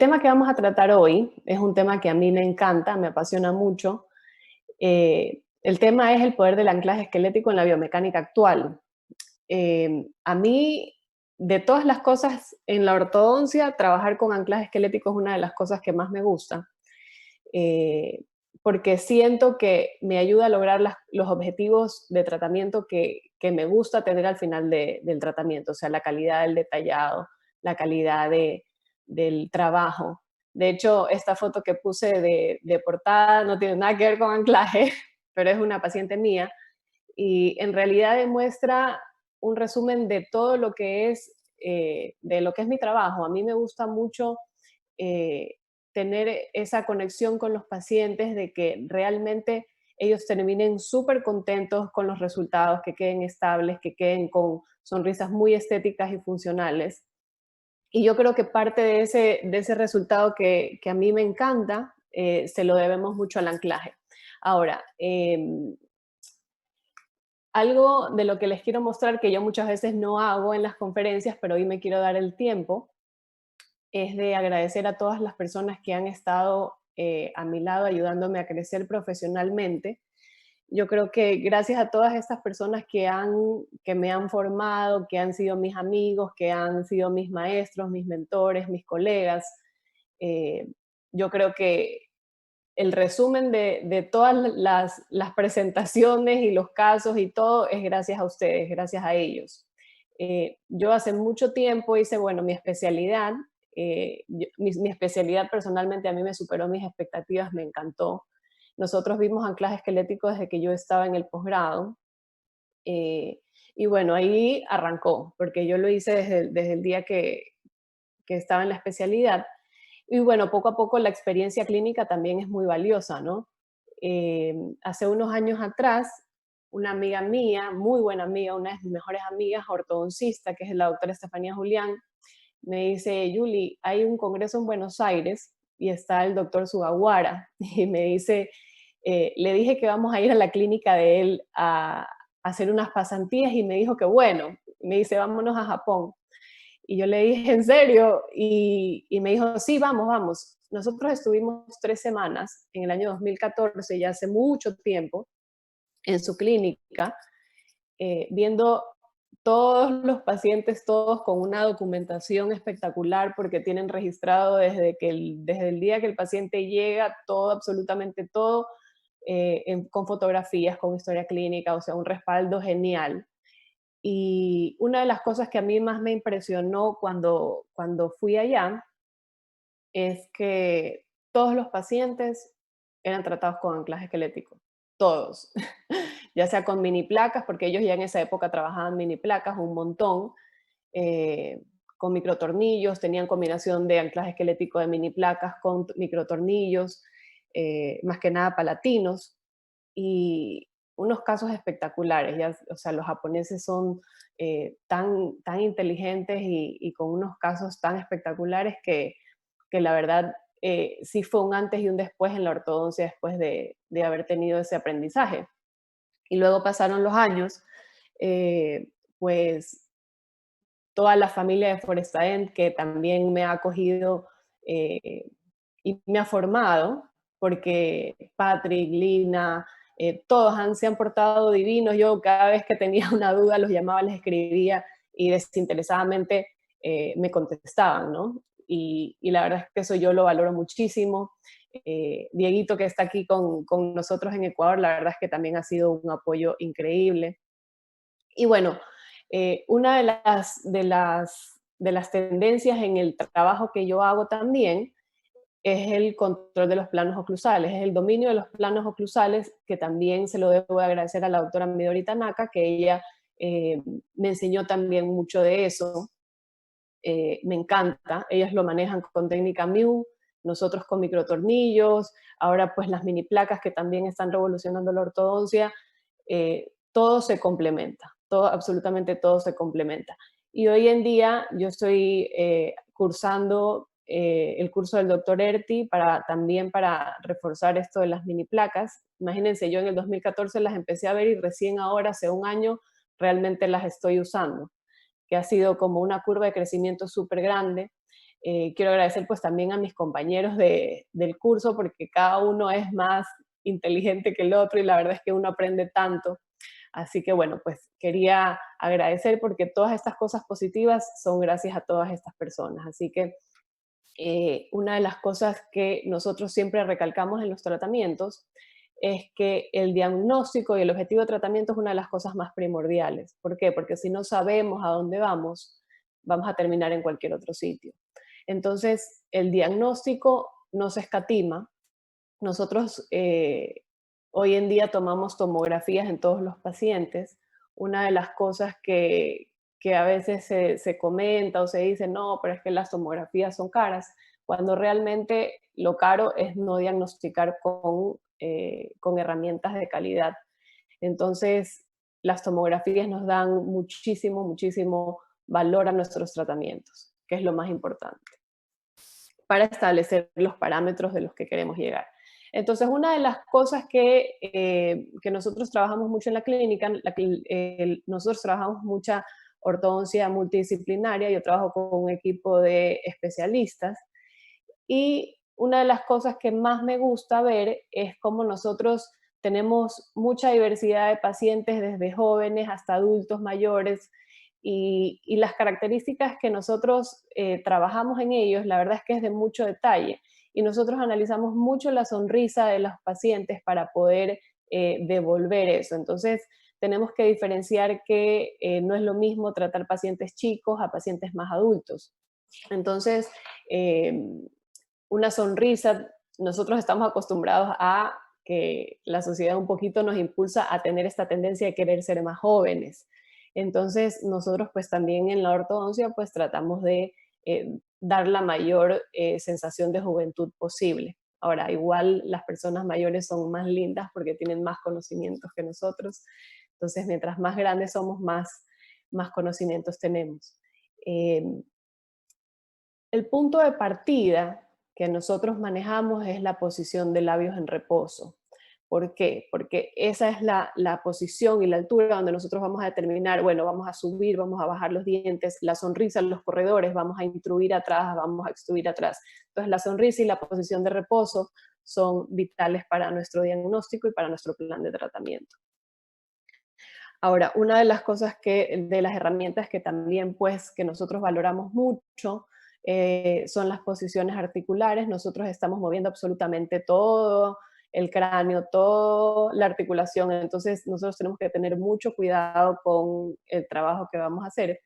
tema que vamos a tratar hoy es un tema que a mí me encanta, me apasiona mucho. El tema es el poder del anclaje esquelético en la biomecánica actual. A mí, de todas las cosas en la ortodoncia, trabajar con anclaje esquelético es una de las cosas que más me gusta, eh, porque siento que me ayuda a lograr los objetivos de tratamiento que me gusta tener al final del tratamiento, o sea, la calidad del detallado, la calidad del trabajo. De hecho, esta foto que puse de portada no tiene nada que ver con anclaje, pero es una paciente mía y en realidad demuestra un resumen de todo lo que es, de lo que es mi trabajo. A mí me gusta mucho eh, tener esa conexión con los pacientes, de que realmente ellos terminen súper contentos con los resultados, que queden estables, que queden con sonrisas muy estéticas y funcionales. Y yo creo que parte de ese resultado que a mí me encanta, se lo debemos mucho al anclaje. Ahora, algo de lo que les quiero mostrar, que yo muchas veces no hago en las conferencias, pero hoy me quiero dar el tiempo, es de agradecer a todas las personas que han estado a mi lado ayudándome a crecer profesionalmente. Yo creo que gracias a todas estas personas que me han formado, que han sido mis amigos, que han sido mis maestros, mis mentores, mis colegas, eh, yo creo que el resumen de todas las presentaciones y los casos y todo es gracias a ustedes, gracias a ellos. Yo hace mucho tiempo hice, bueno, mi especialidad. Mi especialidad personalmente a mí me superó mis expectativas, me encantó. Nosotros vimos anclaje esquelético desde que yo estaba en el posgrado. eh, y bueno, ahí arrancó, porque yo lo hice desde el día que estaba en la especialidad. Y bueno, poco a poco la experiencia clínica también es muy valiosa, ¿no? Hace unos años atrás, una amiga mía, muy buena amiga, una de mis mejores amigas, ortodoncista, que es la doctora Estefanía Julián, me dice: Yuli, hay un congreso en Buenos Aires y está el doctor Sugawara. Y me dice, le dije que vamos a ir a la clínica de él a hacer unas pasantías y me dijo que bueno, me dice, vámonos a Japón. Y yo le dije, ¿en serio? Y me dijo, sí, vamos, vamos. Nosotros estuvimos 3 semanas en el año 2014, ya hace mucho tiempo, en su clínica, viendo todos los pacientes, todos con una documentación espectacular, porque tienen registrado desde el día que el paciente llega, todo, absolutamente todo, con fotografías, con historia clínica, o sea, un respaldo genial. Y una de las cosas que a mí más me impresionó cuando fui allá es que todos los pacientes eran tratados con anclaje esquelético, todos, ya sea con mini placas, porque ellos ya en esa época trabajaban mini placas un montón, eh, con microtornillos, tenían combinación de anclaje esquelético de mini placas con microtornillos, más que nada palatinos, y unos casos espectaculares. Ya, o sea, los japoneses son tan inteligentes y con unos casos tan espectaculares que la verdad sí fue un antes y un después en la ortodoncia después de haber tenido ese aprendizaje. Y luego pasaron los años, eh, pues toda la familia de Forestaent, que también me ha acogido eh, y me ha formado, porque Patrick, Lina, se han portado divinos. Yo cada vez que tenía una duda los llamaba, les escribía y desinteresadamente me contestaban, ¿no? Y la verdad es que eso yo lo valoro muchísimo. Dieguito, que está aquí con nosotros en Ecuador, la verdad es que también ha sido un apoyo increíble. Y bueno, una de las tendencias en el trabajo que yo hago también es el control de los planos oclusales, es el dominio de los planos oclusales, que también se lo debo de agradecer a la doctora Midori Tanaka, que ella me enseñó también mucho de eso. Me encanta, ellas lo manejan con técnica Mew, nosotros con microtornillos, ahora pues las mini placas que también están revolucionando la ortodoncia. Todo se complementa, todo, absolutamente todo se complementa. Y hoy en día yo estoy cursando el curso del doctor Erti también para reforzar esto de las mini placas. Imagínense, yo en el 2014 las empecé a ver y recién ahora, hace un año, realmente las estoy usando, que ha sido como una curva de crecimiento súper grande. Quiero agradecer pues también a mis compañeros del curso porque cada uno es más inteligente que el otro y la verdad es que uno aprende tanto. Así que bueno, pues quería agradecer porque todas estas cosas positivas son gracias a todas estas personas. Así que una de las cosas que nosotros siempre recalcamos en los tratamientos es que el diagnóstico y el objetivo de tratamiento es una de las cosas más primordiales. ¿Por qué? Porque si no sabemos a dónde vamos, vamos a terminar en cualquier otro sitio. Entonces, el diagnóstico no se escatima. Nosotros hoy en día tomamos tomografías en todos los pacientes. Una de las cosas que a veces se comenta o se dice, no, pero es que las tomografías son caras, cuando realmente lo caro es no diagnosticar con herramientas de calidad. Entonces, las tomografías nos dan muchísimo, muchísimo valor a nuestros tratamientos, que es lo más importante, para establecer los parámetros de los que queremos llegar. Entonces, una de las cosas que nosotros trabajamos mucho en la clínica, nosotros trabajamos mucha ortodoncia multidisciplinaria, yo trabajo con un equipo de especialistas y una de las cosas que más me gusta ver es cómo nosotros tenemos mucha diversidad de pacientes, desde jóvenes hasta adultos mayores, y las características que nosotros trabajamos en ellos, la verdad es que es de mucho detalle. Y nosotros analizamos mucho la sonrisa de los pacientes para poder devolver eso. Entonces, tenemos que diferenciar que no es lo mismo tratar pacientes chicos a pacientes más adultos. Entonces, eh, una sonrisa, nosotros estamos acostumbrados a que la sociedad un poquito nos impulsa a tener esta tendencia de querer ser más jóvenes. Entonces, nosotros pues también en la ortodoncia pues tratamos de dar la mayor sensación de juventud posible. Ahora, igual las personas mayores son más lindas porque tienen más conocimientos que nosotros. Entonces, mientras más grandes somos, más conocimientos tenemos. Eh, el punto de partida que nosotros manejamos es la posición de labios en reposo. ¿Por qué? Porque esa es la posición y la altura donde nosotros vamos a determinar, bueno, vamos a subir, vamos a bajar los dientes, la sonrisa, los corredores, vamos a intruir atrás, vamos a extruir atrás. Entonces, la sonrisa y la posición de reposo son vitales para nuestro diagnóstico y para nuestro plan de tratamiento. Ahora, una de las cosas de las herramientas que también pues que nosotros valoramos mucho son las posiciones articulares. Nosotros estamos moviendo absolutamente todo, el cráneo, toda la articulación. Entonces, nosotros tenemos que tener mucho cuidado con el trabajo que vamos a hacer.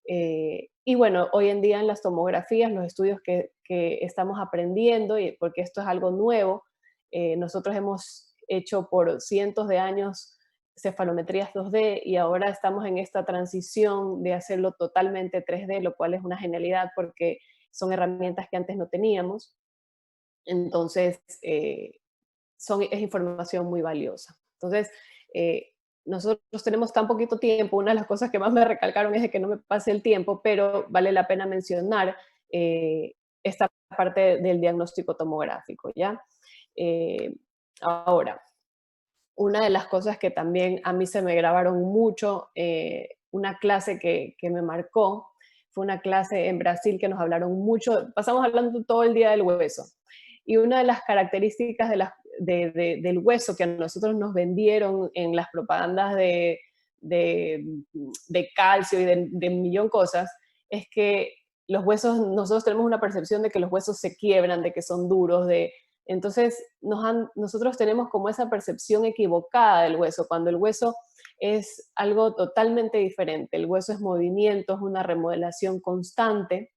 Y bueno, hoy en día en las tomografías, los estudios que estamos aprendiendo, y porque esto es algo nuevo, nosotros hemos hecho por cientos de años cefalometrías 2D y ahora estamos en esta transición de hacerlo totalmente 3D, lo cual es una genialidad porque son herramientas que antes no teníamos. Entonces, es información muy valiosa. Entonces, eh, nosotros tenemos tan poquito tiempo, una de las cosas que más me recalcaron es de que no me pase el tiempo, pero vale la pena mencionar eh, esta parte del diagnóstico tomográfico, ¿ya? Eh, ahora, una de las cosas que también a mí se me grabaron mucho, una clase que me marcó, fue una clase en Brasil que nos hablaron mucho, pasamos hablando todo el día del hueso. Y una de las características del hueso que a nosotros nos vendieron en las propagandas de calcio y de millón cosas, es que los huesos, nosotros tenemos una percepción de que los huesos se quiebran, de que son duros, entonces nosotros tenemos como esa percepción equivocada del hueso, cuando el hueso es algo totalmente diferente. El hueso es movimiento, es una remodelación constante,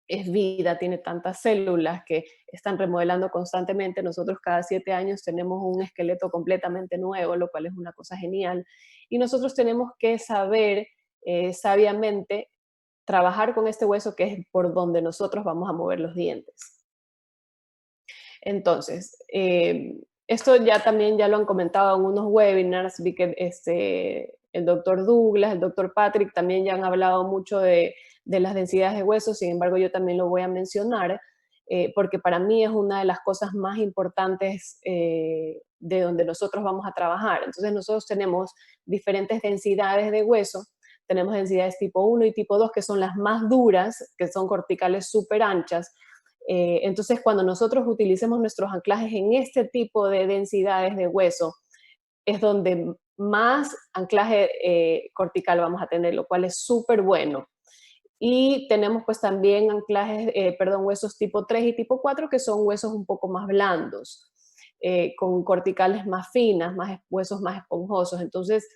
es vida, tiene tantas células que están remodelando constantemente. Nosotros cada 7 años tenemos un esqueleto completamente nuevo, lo cual es una cosa genial. Y nosotros tenemos que saber sabiamente trabajar con este hueso que es por donde nosotros vamos a mover los dientes. Entonces, esto ya también ya lo han comentado en unos webinars, vi que el doctor Douglas, el doctor Patrick también ya han hablado mucho de las densidades de huesos, sin embargo yo también lo voy a mencionar, porque para mí es una de las cosas más importantes de donde nosotros vamos a trabajar. Entonces nosotros tenemos diferentes densidades de hueso tenemos densidades tipo 1 y tipo 2, que son las más duras, que son corticales súper anchas. Entonces, cuando nosotros utilicemos nuestros anclajes en este tipo de densidades de hueso, es donde más anclaje cortical vamos a tener, lo cual es súper bueno. Y tenemos pues también anclajes, huesos tipo 3 y tipo 4, que son huesos un poco más blandos, con corticales más finas, huesos más esponjosos. Entonces,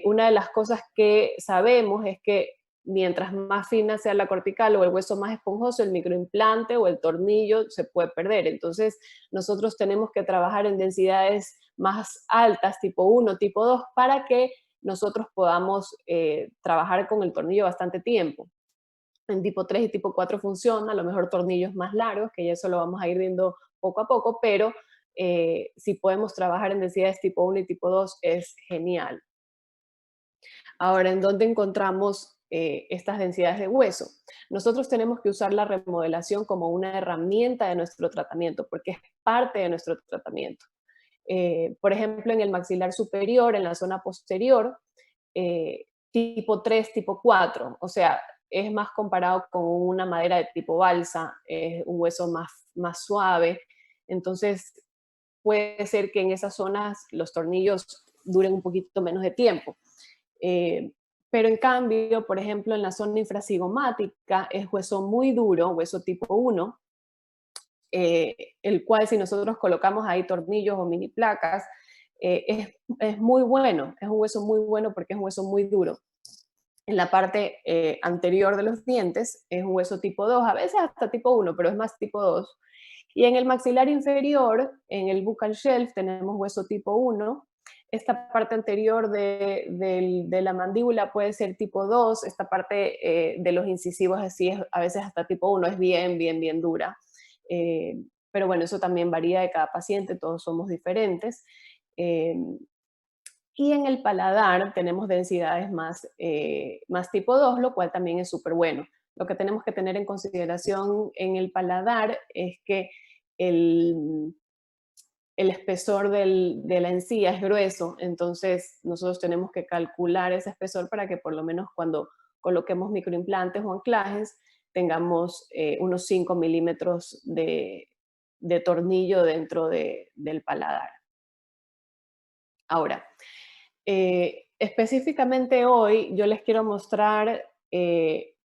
una de las cosas que sabemos es que mientras más fina sea la cortical o el hueso más esponjoso, el microimplante o el tornillo se puede perder. Entonces, nosotros tenemos que trabajar en densidades más altas, tipo 1, tipo 2, para que nosotros podamos trabajar con el tornillo bastante tiempo. En tipo 3 y tipo 4 funciona, a lo mejor tornillos más largos, que ya eso lo vamos a ir viendo poco a poco, pero si podemos trabajar en densidades tipo 1 y tipo 2 es genial. Ahora, ¿en dónde encontramos estas densidades de hueso? Nosotros tenemos que usar la remodelación como una herramienta de nuestro tratamiento, porque es parte de nuestro tratamiento. Por ejemplo, en el maxilar superior, en la zona posterior, tipo 3, tipo 4, o sea, es más comparado con una madera de tipo balsa, es un hueso más suave, entonces puede ser que en esas zonas los tornillos duren un poquito menos de tiempo. Eh, pero en cambio, por ejemplo, en la zona infracigomática es hueso muy duro, hueso tipo 1, el cual si nosotros colocamos ahí tornillos o mini placas, es muy bueno, es un hueso muy bueno porque es un hueso muy duro. En la parte anterior de los dientes es un hueso tipo 2, a veces hasta tipo 1, pero es más tipo 2. Y en el maxilar inferior, en el buccal shelf, tenemos hueso tipo 1. Esta parte anterior de la mandíbula puede ser tipo 2. Esta parte de los incisivos así es a veces hasta tipo 1, es bien dura. Eh, pero bueno, eso también varía de cada paciente, todos somos diferentes. Eh, y en el paladar tenemos densidades más tipo 2, lo cual también es súper bueno. Lo que tenemos que tener en consideración en el paladar es que el, el espesor de la encía es grueso, entonces nosotros tenemos que calcular ese espesor para que por lo menos cuando coloquemos microimplantes o anclajes tengamos unos 5 milímetros de tornillo dentro del paladar. Ahora, específicamente hoy yo les quiero mostrar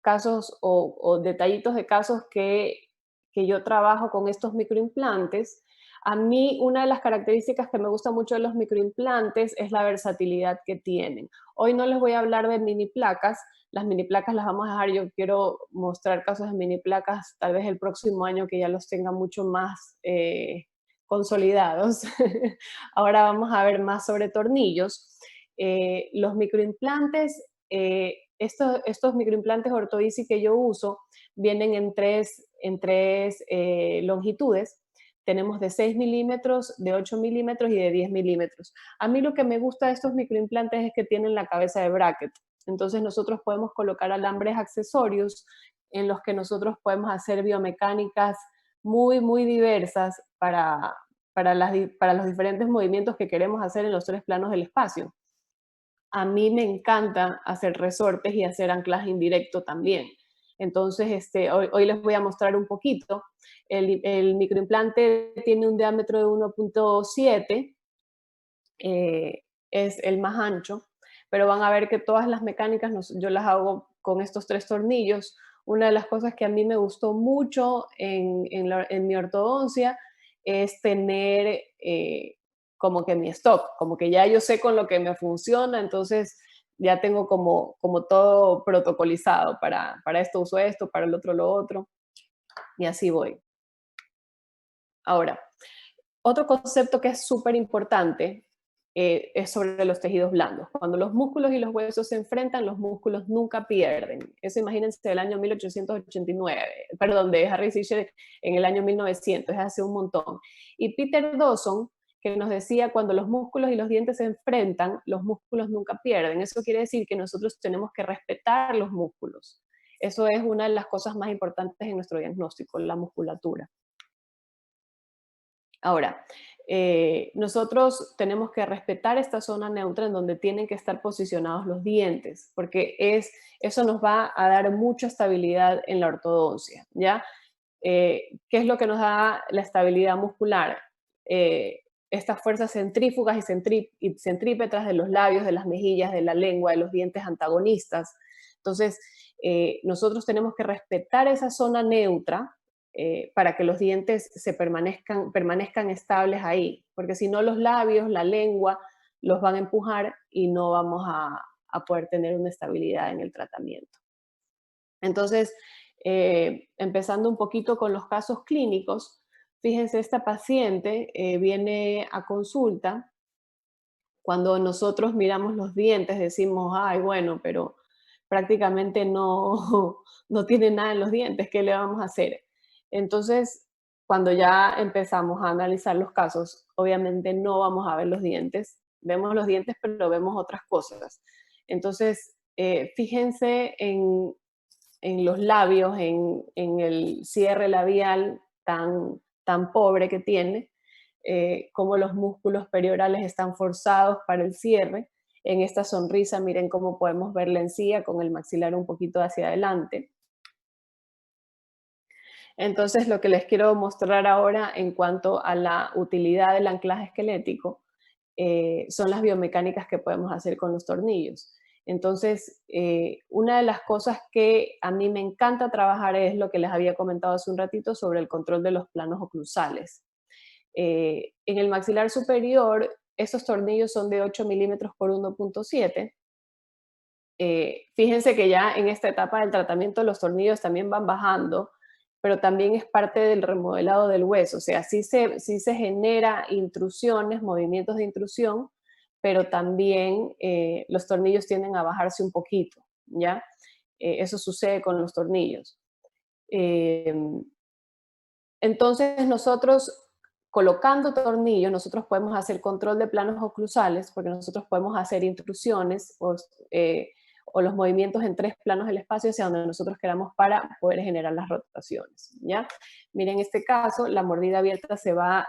casos o detallitos de casos que yo trabajo con estos microimplantes. A mí una de las características que me gusta mucho de los microimplantes es la versatilidad que tienen. Hoy no les voy a hablar de mini placas, las mini placas las vamos a dejar, yo quiero mostrar casos de mini placas tal vez el próximo año que ya los tenga mucho más consolidados. Ahora vamos a ver más sobre tornillos. Los microimplantes, estos microimplantes Orthoeasy que yo uso vienen en tres longitudes. Tenemos de 6 milímetros, de 8 milímetros y de 10 milímetros. A mí lo que me gusta de estos microimplantes es que tienen la cabeza de bracket. Entonces nosotros podemos colocar alambres accesorios en los que nosotros podemos hacer biomecánicas muy diversas para los diferentes movimientos que queremos hacer en los tres planos del espacio. A mí me encanta hacer resortes y hacer anclaje indirecto también. Entonces, hoy les voy a mostrar un poquito. El microimplante tiene un diámetro de 1.7, es el más ancho, pero van a ver que todas las mecánicas yo las hago con estos tres tornillos. Una de las cosas que a mí me gustó mucho en mi ortodoncia es tener como que mi stock, como que ya yo sé con lo que me funciona, entonces ya tengo como todo protocolizado, para esto uso esto, para el otro lo otro, y así voy. Ahora, otro concepto que es súper importante es sobre los tejidos blandos. Cuando los músculos y los huesos se enfrentan, los músculos nunca pierden. Eso imagínense del año 1889, perdón, de Harry Sicher en el año 1900, es hace un montón. Y Peter Dawson, que nos decía, cuando los músculos y los dientes se enfrentan, los músculos nunca pierden. Eso quiere decir que nosotros tenemos que respetar los músculos. Eso es una de las cosas más importantes en nuestro diagnóstico, la musculatura. Ahora, nosotros tenemos que respetar esta zona neutra en donde tienen que estar posicionados los dientes, porque eso nos va a dar mucha estabilidad en la ortodoncia, ¿ya? ¿Qué es lo que nos da la estabilidad muscular? Estas fuerzas centrífugas y centrípetas de los labios, de las mejillas, de la lengua, de los dientes antagonistas. Entonces, nosotros tenemos que respetar esa zona neutra para que los dientes permanezcan estables ahí, porque si no los labios, la lengua los van a empujar y no vamos a poder tener una estabilidad en el tratamiento. Entonces, empezando un poquito con los casos clínicos, fíjense, esta paciente viene a consulta. Cuando nosotros miramos los dientes decimos, ay, bueno, pero prácticamente no, no tiene nada en los dientes, ¿qué le vamos a hacer? Entonces, cuando ya empezamos a analizar los casos, obviamente no vamos a ver los dientes, vemos los dientes, pero vemos otras cosas. Entonces, fíjense en los labios, en el cierre labial tan pobre que tiene, cómo los músculos periorales están forzados para el cierre. En esta sonrisa, miren cómo podemos ver la encía con el maxilar un poquito hacia adelante. Entonces, lo que les quiero mostrar ahora en cuanto a la utilidad del anclaje esquelético son las biomecánicas que podemos hacer con los tornillos. Entonces, una de las cosas que a mí me encanta trabajar es lo que les había comentado hace un ratito sobre el control de los planos oclusales. En el maxilar superior, estos tornillos son de 8 milímetros por 1,7. Fíjense que ya en esta etapa del tratamiento los tornillos también van bajando, pero también es parte del remodelado del hueso. O sea, sí se genera intrusiones, movimientos de intrusión, pero también los tornillos tienden a bajarse un poquito, ¿ya? Eso sucede con los tornillos. Eh, entonces nosotros colocando tornillos, nosotros podemos hacer control de planos oclusales, porque nosotros podemos hacer intrusiones o los movimientos en 3 planos del espacio hacia donde nosotros queramos para poder generar las rotaciones, ¿ya? Miren, en este caso, la mordida se va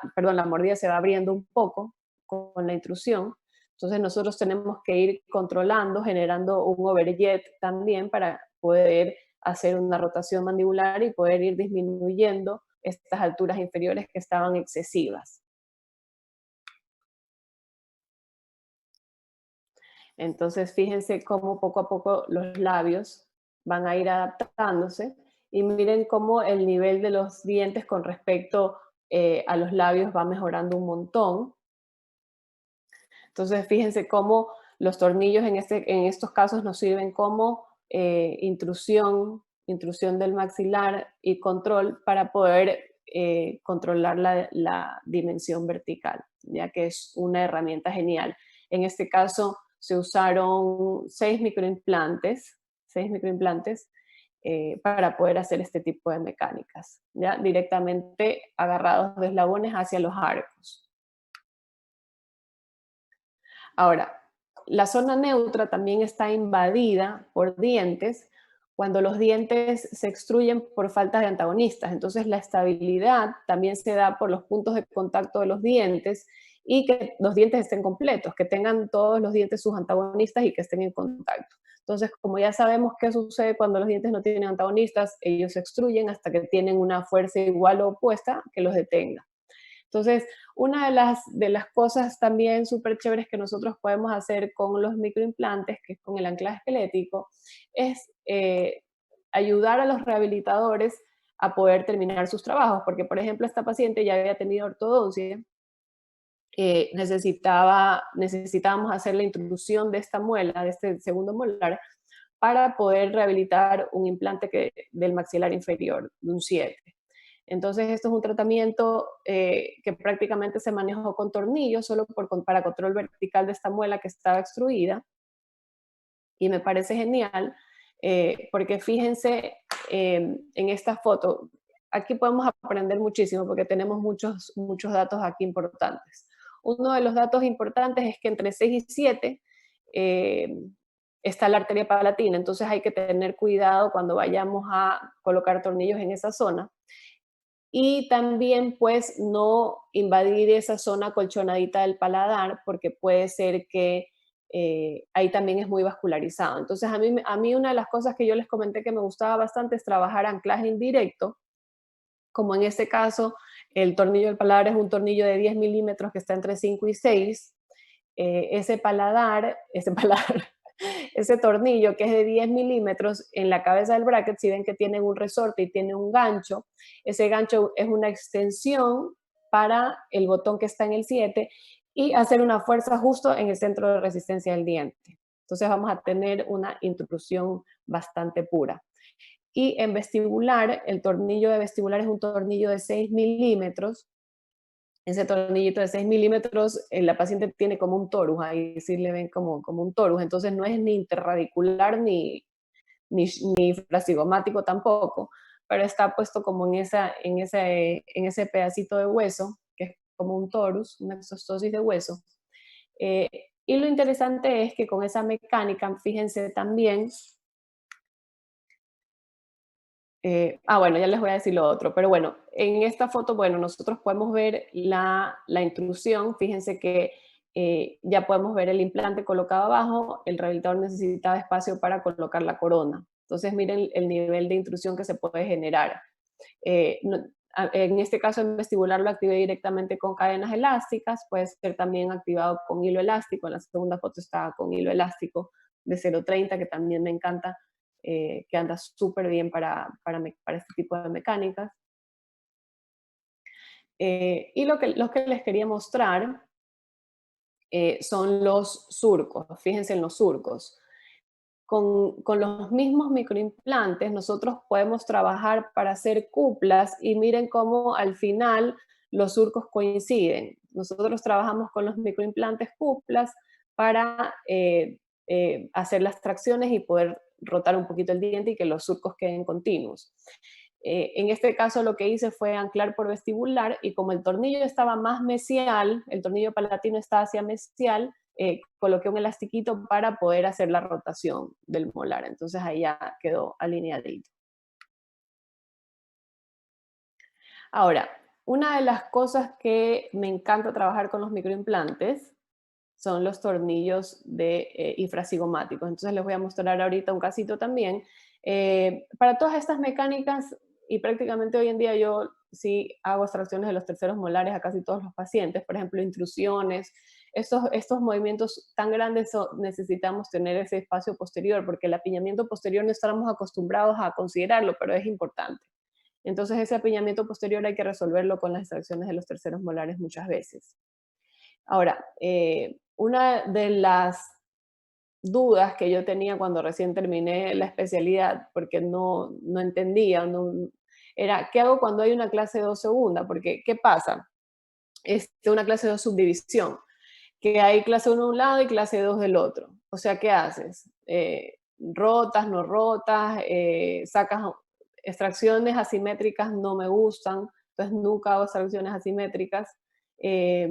abriendo un poco con la intrusión, entonces nosotros tenemos que ir controlando, generando un overjet también para poder hacer una rotación mandibular y poder ir disminuyendo estas alturas inferiores que estaban excesivas. Entonces, fíjense cómo poco a poco los labios van a ir adaptándose y miren cómo el nivel de los dientes con respecto a los labios va mejorando un montón. Entonces, fíjense cómo los tornillos en estos casos nos sirven como intrusión del maxilar y control para poder controlar la dimensión vertical, ya que es una herramienta genial. En este caso se usaron 6 microimplantes para poder hacer este tipo de mecánicas, ya directamente agarrados de eslabones hacia los arcos. Ahora, la zona neutra también está invadida por dientes cuando los dientes se extruyen por falta de antagonistas. Entonces, la estabilidad también se da por los puntos de contacto de los dientes y que los dientes estén completos, que tengan todos los dientes sus antagonistas y que estén en contacto. Entonces, como ya sabemos qué sucede cuando los dientes no tienen antagonistas, ellos se extruyen hasta que tienen una fuerza igual o opuesta que los detenga. Entonces, una de las cosas también súper chéveres que nosotros podemos hacer con los microimplantes, que es con el anclaje esquelético, es ayudar a los rehabilitadores a poder terminar sus trabajos, porque por ejemplo esta paciente ya había tenido ortodoncia, necesitábamos hacer la introducción de esta muela, de este segundo molar, para poder rehabilitar un implante del maxilar inferior, de un 7. Entonces, esto es un tratamiento que prácticamente se manejó con tornillos, solo para control vertical de esta muela que estaba extruida. Y me parece genial, porque fíjense en esta foto, aquí podemos aprender muchísimo porque tenemos muchos datos aquí importantes. Uno de los datos importantes es que entre 6 y 7 está la arteria palatina, entonces hay que tener cuidado cuando vayamos a colocar tornillos en esa zona. y también pues no invadir esa zona colchonadita del paladar porque puede ser que ahí también es muy vascularizado. Entonces a mí una de las cosas que yo les comenté que me gustaba bastante es trabajar anclaje indirecto, como en este caso el tornillo del paladar es un tornillo de 10 milímetros que está entre 5 y 6. Ese paladar, ese paladar, ese tornillo que es de 10 milímetros en la cabeza del bracket, si ven que tiene un resorte y tiene un gancho, ese gancho es una extensión para el botón que está en el 7 y hacer una fuerza justo en el centro de resistencia del diente. Entonces vamos a tener una intrusión bastante pura. Y en vestibular, el tornillo de vestibular es un tornillo de 6 milímetros. Ese tornillito de 6 milímetros, la paciente tiene como un torus, ahí sí le ven como un torus, entonces no es ni interradicular ni frasigomático tampoco, pero está puesto como en ese pedacito de hueso, que es como un torus, una exostosis de hueso. Eh, y lo interesante es que con esa mecánica, fíjense también. Bueno, ya les voy a decir lo otro, pero bueno, en esta foto, bueno, nosotros podemos ver la intrusión, fíjense que ya podemos ver el implante colocado abajo, el rehabilitador necesitaba espacio para colocar la corona. Entonces miren el nivel de intrusión que se puede generar. En este caso en vestibular lo activé directamente con cadenas elásticas, puede ser también activado con hilo elástico, en la segunda foto está con hilo elástico de 0,30 que también me encanta, que anda súper bien para este tipo de mecánicas. Y lo que les quería mostrar son los surcos, fíjense en los surcos. Con los mismos microimplantes nosotros podemos trabajar para hacer cuplas y miren cómo al final los surcos coinciden. Nosotros trabajamos con los microimplantes cuplas para hacer las tracciones y poder rotar un poquito el diente y que los surcos queden continuos. En este caso lo que hice fue anclar por vestibular y como el tornillo estaba más mesial, el tornillo palatino está hacia mesial, coloqué un elastiquito para poder hacer la rotación del molar. Entonces ahí ya quedó alineadito. Ahora, una de las cosas que me encanta trabajar con los microimplantes son los tornillos infrasigomáticos. Entonces les voy a mostrar ahorita un casito también. Para todas estas mecánicas, y prácticamente hoy en día yo sí hago extracciones de los terceros molares a casi todos los pacientes, por ejemplo, intrusiones, estos movimientos tan grandes necesitamos tener ese espacio posterior, porque el apiñamiento posterior no estamos acostumbrados a considerarlo, pero es importante. Entonces ese apiñamiento posterior hay que resolverlo con las extracciones de los terceros molares muchas veces. Ahora, una de las dudas que yo tenía cuando recién terminé la especialidad, porque no entendía, era, ¿qué hago cuando hay una clase 2 segunda? Porque, ¿qué pasa? Una clase 2 subdivisión, que hay clase 1 de un lado y clase 2 del otro. O sea, ¿qué haces? Rotas, no rotas, sacas extracciones asimétricas, no me gustan, entonces nunca hago extracciones asimétricas. Eh,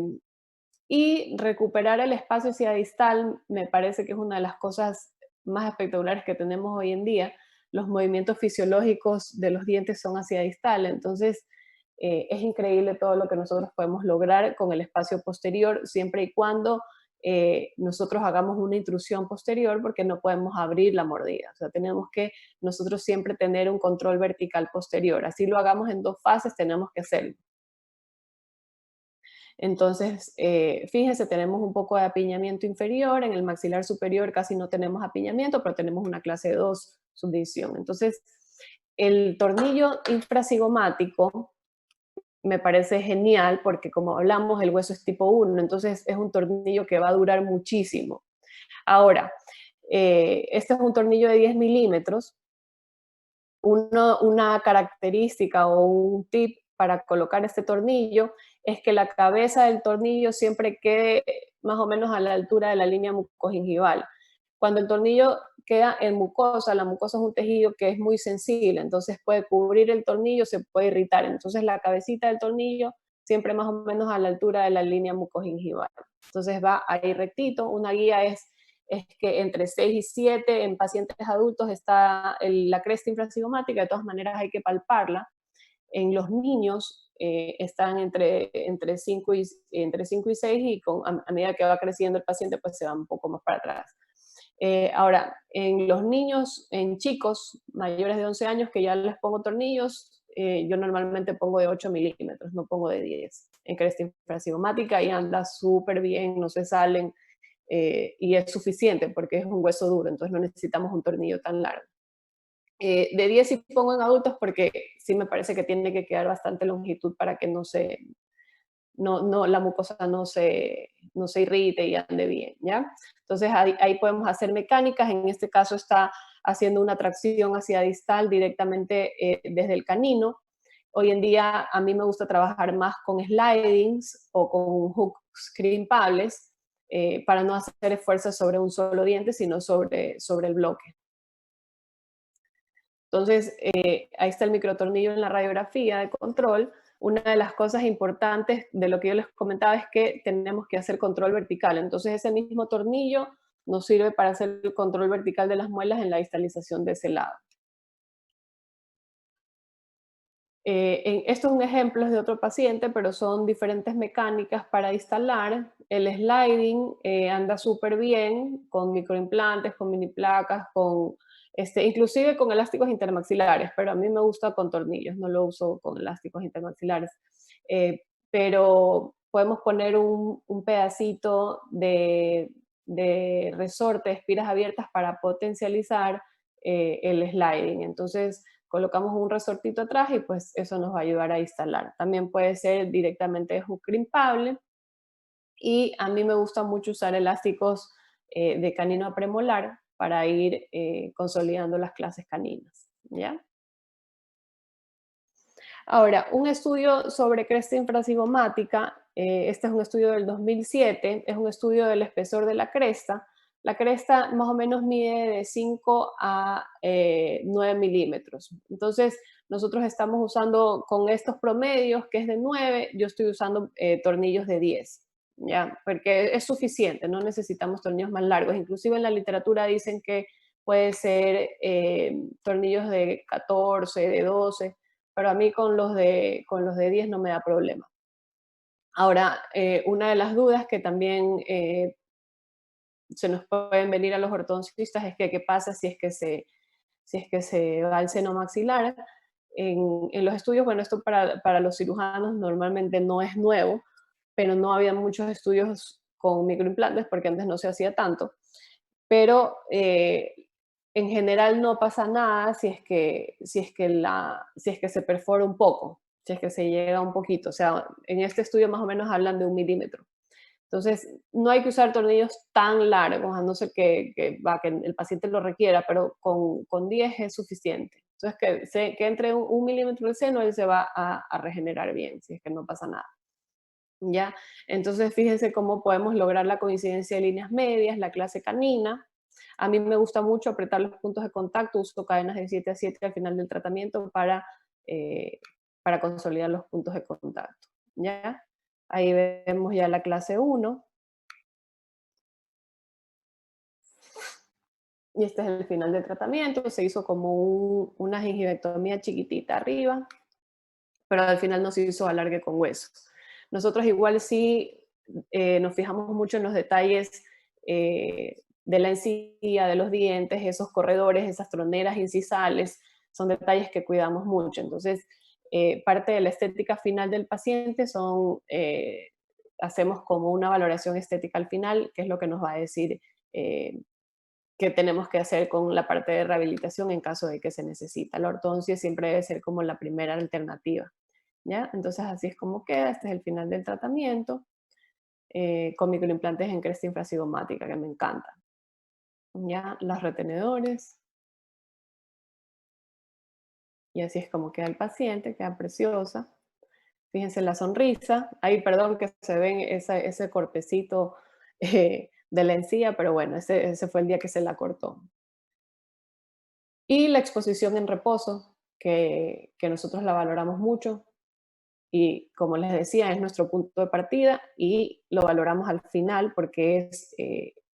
y recuperar el espacio hacia distal me parece que es una de las cosas más espectaculares que tenemos hoy en día. Los movimientos fisiológicos de los dientes son hacia distal, entonces es increíble todo lo que nosotros podemos lograr con el espacio posterior, siempre y cuando nosotros hagamos una intrusión posterior, porque no podemos abrir la mordida. O sea, tenemos que nosotros siempre tener un control vertical posterior. Así lo hagamos en 2 fases, tenemos que hacerlo. Entonces, fíjense, tenemos un poco de apiñamiento inferior, en el maxilar superior casi no tenemos apiñamiento, pero tenemos una clase 2 subdivisión. Entonces, el tornillo infrasigomático me parece genial porque como hablamos, el hueso es tipo 1, entonces es un tornillo que va a durar muchísimo. Ahora, este es un tornillo de 10 milímetros. Una característica o un tip para colocar este tornillo es que la cabeza del tornillo siempre quede más o menos a la altura de la línea mucogingival. Cuando el tornillo queda en mucosa, la mucosa es un tejido que es muy sensible, entonces puede cubrir el tornillo, se puede irritar. Entonces la cabecita del tornillo siempre más o menos a la altura de la línea mucogingival. Entonces va ahí rectito. Una guía es que entre 6 y 7 en pacientes adultos está la cresta infrasigomática, de todas maneras hay que palparla. En los niños están entre 5 y 6 y a medida que va creciendo el paciente, pues se va un poco más para atrás. Ahora, en los niños, en chicos mayores de 11 años que ya les pongo tornillos, yo normalmente pongo de 8 milímetros, no pongo de 10 en cresta infracigomática y anda súper bien, no se salen y es suficiente porque es un hueso duro, entonces no necesitamos un tornillo tan largo. De 10 sí pongo en adultos porque sí me parece que tiene que quedar bastante longitud para que la mucosa no se irrite y ande bien, ¿ya? Entonces ahí podemos hacer mecánicas, en este caso está haciendo una tracción hacia distal directamente desde el canino. Hoy en día a mí me gusta trabajar más con slidings o con hooks crimpables para no hacer esfuerzos sobre un solo diente, sino sobre el bloque. Entonces, ahí está el microtornillo en la radiografía de control. Una de las cosas importantes de lo que yo les comentaba es que tenemos que hacer control vertical. Entonces, ese mismo tornillo nos sirve para hacer el control vertical de las muelas en la distalización de ese lado. Esto es un ejemplo de otro paciente, pero son diferentes mecánicas para instalar. El sliding anda súper bien con microimplantes, con mini placas, inclusive con elásticos intermaxilares, pero a mí me gusta con tornillos, no lo uso con elásticos intermaxilares. Pero podemos poner un pedacito de resorte, espiras abiertas para potencializar el sliding. Entonces, colocamos un resortito atrás y pues eso nos va a ayudar a instalar. También puede ser directamente de hook crimpable y a mí me gusta mucho usar elásticos de canino a premolar para ir consolidando las clases caninas, ¿ya? Ahora, un estudio sobre cresta infracigomática, este es un estudio del 2007, es un estudio del espesor de la cresta. La cresta más o menos mide de 5 a 9 milímetros. Entonces, nosotros estamos usando con estos promedios, que es de 9, yo estoy usando tornillos de 10, ¿ya? Porque es suficiente, no necesitamos tornillos más largos. Inclusive en la literatura dicen que puede ser tornillos de 14, de 12, pero a mí con los de 10 no me da problema. Ahora, una de las dudas que también se nos pueden venir a los ortodoncistas es que qué pasa si es que se va el seno maxilar. En los estudios, bueno, esto para los cirujanos normalmente no es nuevo, pero no había muchos estudios con microimplantes porque antes no se hacía tanto. Pero en general no pasa nada si es que se perfora un poco, si es que se llega un poquito. O sea, en este estudio más o menos hablan de 1 milímetro. Entonces, no hay que usar tornillos tan largos, a no ser que el paciente lo requiera, pero con 10 es suficiente. Entonces, que entre 1 milímetro del seno, él se va a regenerar bien, si es que no pasa nada. ¿Ya? Entonces, fíjense cómo podemos lograr la coincidencia de líneas medias, la clase canina. A mí me gusta mucho apretar los puntos de contacto, uso cadenas de 7 a 7 al final del tratamiento eh, para consolidar los puntos de contacto. ¿Ya? Ahí vemos ya la clase 1 y este es el final del tratamiento. Se hizo como una gingivectomía chiquitita arriba, pero al final no se hizo alargue con hueso. Nosotros igual sí nos fijamos mucho en los detalles de la encía, de los dientes, esos corredores, esas troneras incisales, son detalles que cuidamos mucho. Entonces, parte de la estética final del paciente hacemos como una valoración estética al final, que es lo que nos va a decir eh, qué tenemos que hacer con la parte de rehabilitación en caso de que se necesita. La ortodoncia siempre debe ser como la primera alternativa. ¿Ya? Entonces así es como queda, este es el final del tratamiento, con microimplantes en cresta infracigomática, que me encanta. Ya, los retenedores, y así es como queda el paciente, queda preciosa. Fíjense la sonrisa, ahí perdón que se ven ese cortecito de la encía, pero bueno, ese fue el día que se la cortó. Y la exposición en reposo, que nosotros la valoramos mucho, y como les decía, es nuestro punto de partida y lo valoramos al final porque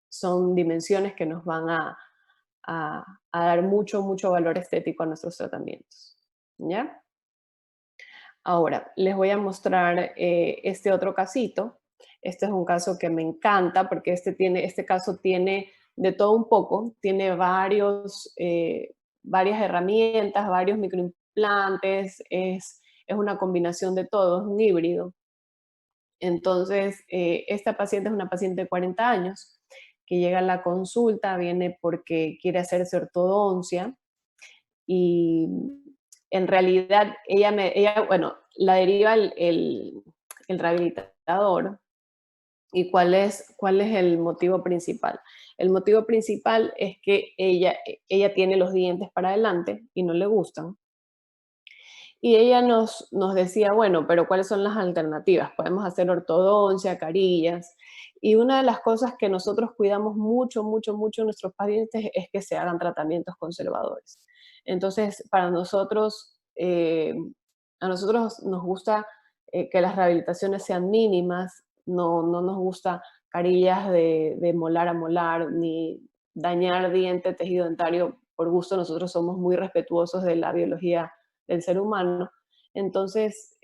son dimensiones que nos van a dar mucho, mucho valor estético a nuestros tratamientos. ¿Ya? Ahora, les voy a mostrar este otro casito. Este es un caso que me encanta porque este caso tiene de todo un poco, tiene varias herramientas, varios microimplantes, es una combinación de todo, es un híbrido. Entonces, esta paciente es una paciente de 40 años que llega a la consulta, viene porque quiere hacerse ortodoncia y en realidad bueno, la deriva el rehabilitador. ¿Y cuál es el motivo principal? El motivo principal es que ella tiene los dientes para adelante y no le gustan. Y ella nos decía, bueno, pero ¿cuáles son las alternativas? Podemos hacer ortodoncia, carillas. Y una de las cosas que nosotros cuidamos mucho, mucho, mucho en nuestros pacientes es que se hagan tratamientos conservadores. Entonces, a nosotros nos gusta que las rehabilitaciones sean mínimas, no nos gusta carillas de molar a molar, ni dañar diente, tejido dentario por gusto. Nosotros somos muy respetuosos de la biología del ser humano. Entonces,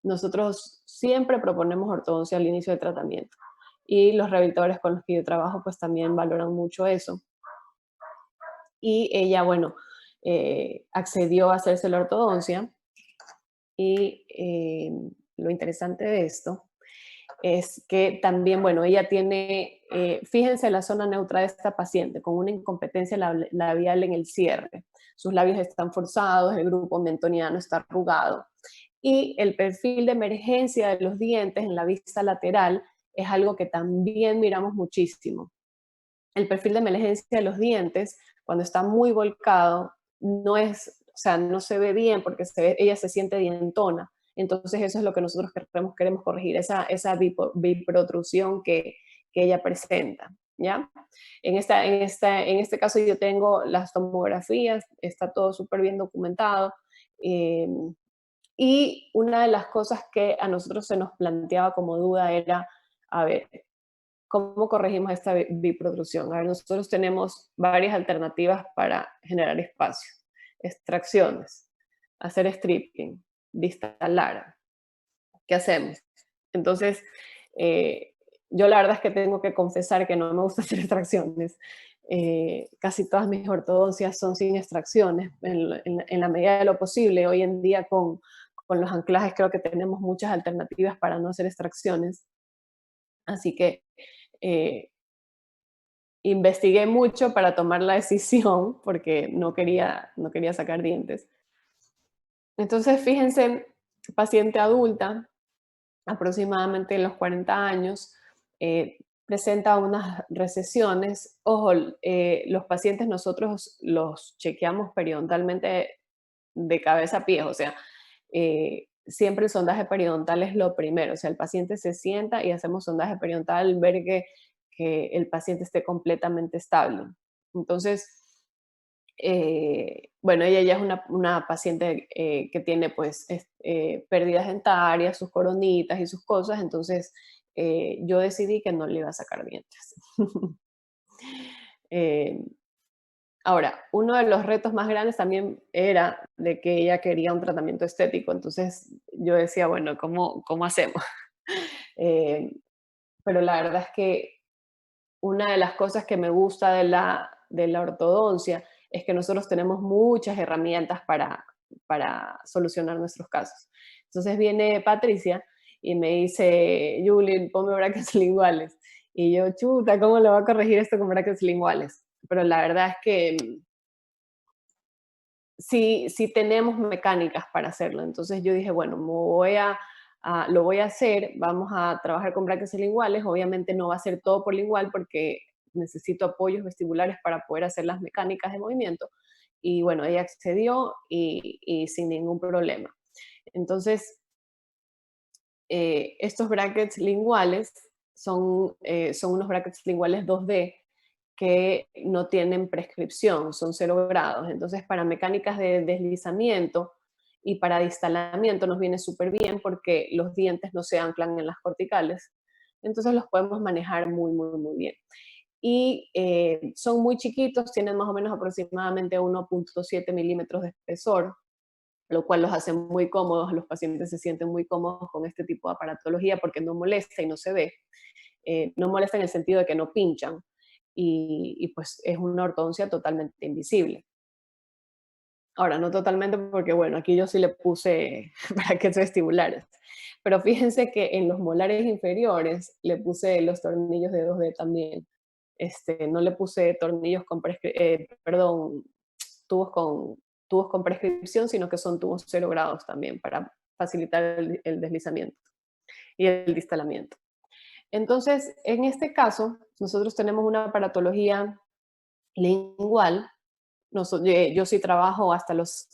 nosotros siempre proponemos ortodoncia al inicio del tratamiento y los rehabilitadores con los que yo trabajo pues también valoran mucho eso. Y ella, bueno, accedió a hacerse la ortodoncia y lo interesante de esto es que también, bueno, ella tiene, fíjense la zona neutra de esta paciente, con una incompetencia labial en el cierre. Sus labios están forzados, el grupo mentoniano está arrugado. Y el perfil de emergencia de los dientes en la vista lateral es algo que también miramos muchísimo. El perfil de emergencia de los dientes, cuando está muy volcado, o sea, no se ve bien porque ella se siente dientona. Entonces eso es lo que nosotros queremos corregir, esa biprotrusión que ella presenta, ¿ya? En este caso yo tengo las tomografías, está todo súper bien documentado. eh, y una de las cosas que a nosotros se nos planteaba como duda era, a ver, ¿cómo corregimos esta biprotrusión? A ver, nosotros tenemos varias alternativas para generar espacio. Extracciones, hacer stripping, distalar. ¿Qué hacemos? Entonces, yo la verdad es que tengo que confesar que no me gusta hacer extracciones. Casi todas mis ortodoncias son sin extracciones, en la medida de lo posible. Hoy en día con los anclajes creo que tenemos muchas alternativas para no hacer extracciones. Así que eh, investigué mucho para tomar la decisión porque no quería sacar dientes. Entonces, fíjense, paciente adulta, aproximadamente en los 40 años, presenta unas recesiones. Ojo, los pacientes nosotros los chequeamos periodontalmente de cabeza a pies, o sea, siempre el sondaje periodontal es lo primero, o sea, el paciente se sienta y hacemos sondaje periodontal, ver que el paciente esté completamente estable. Entonces, bueno, ella ya es una paciente que tiene pues pérdidas dentarias, sus coronitas y sus cosas, entonces yo decidí que no le iba a sacar dientes. Eh, Ahora, uno de los retos más grandes también era de que ella quería un tratamiento estético, entonces yo decía, bueno, ¿cómo hacemos? Eh, pero la verdad es que una de las cosas que me gusta de la ortodoncia es que nosotros tenemos muchas herramientas para solucionar nuestros casos. Entonces viene Patricia y me dice, Julie, ponme brackets linguales. Y yo, chuta, ¿cómo lo va a corregir esto con brackets linguales? Pero la verdad es que sí tenemos mecánicas para hacerlo. Entonces yo dije, bueno, lo voy a hacer, vamos a trabajar con brackets linguales. Obviamente no va a ser todo por lingual porque necesito apoyos vestibulares para poder hacer las mecánicas de movimiento. Y bueno, ella accedió y sin ningún problema. Entonces, estos brackets linguales son unos brackets linguales 2D que no tienen prescripción, son 0 grados. Entonces, para mecánicas de deslizamiento y para distalamiento nos viene súper bien porque los dientes no se anclan en las corticales. Entonces los podemos manejar muy, muy, muy bien. Y son muy chiquitos, tienen más o menos aproximadamente 1,7 milímetros de espesor. lo cual los hace muy cómodos, los pacientes se sienten muy cómodos con este tipo de aparatología porque no molesta y no se ve. No molesta en el sentido de que no pinchan y pues es una ortodoncia totalmente invisible. Ahora, no totalmente porque, bueno, aquí yo sí le puse brackets vestibulares, pero fíjense que en los molares inferiores le puse los tornillos de 2D también. No le puse tornillos con, perdón, tubos con, tubos con prescripción, sino que son tubos 0 grados también para facilitar el deslizamiento y el distalamiento. Entonces, en este caso, nosotros tenemos una aparatología lingual. Yo sí trabajo hasta los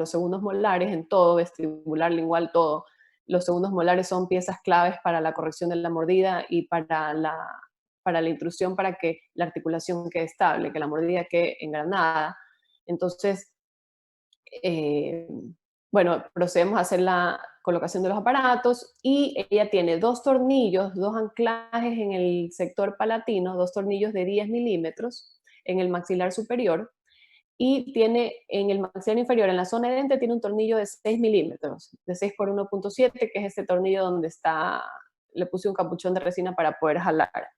segundos molares en todo, vestibular, lingual, todo. Los segundos molares son piezas claves para la corrección de la mordida y para la intrusión, para que la articulación quede estable, que la mordida quede engranada. Entonces, eh, bueno, procedemos a hacer la colocación de los aparatos y ella tiene 2 tornillos, 2 anclajes en el sector palatino, 2 tornillos de 10 milímetros en el maxilar superior y tiene en el maxilar inferior, en la zona de dente, tiene un tornillo de 6 milímetros, de 6 por 1,7, que es este tornillo donde está, le puse un capuchón de resina para poder jalar.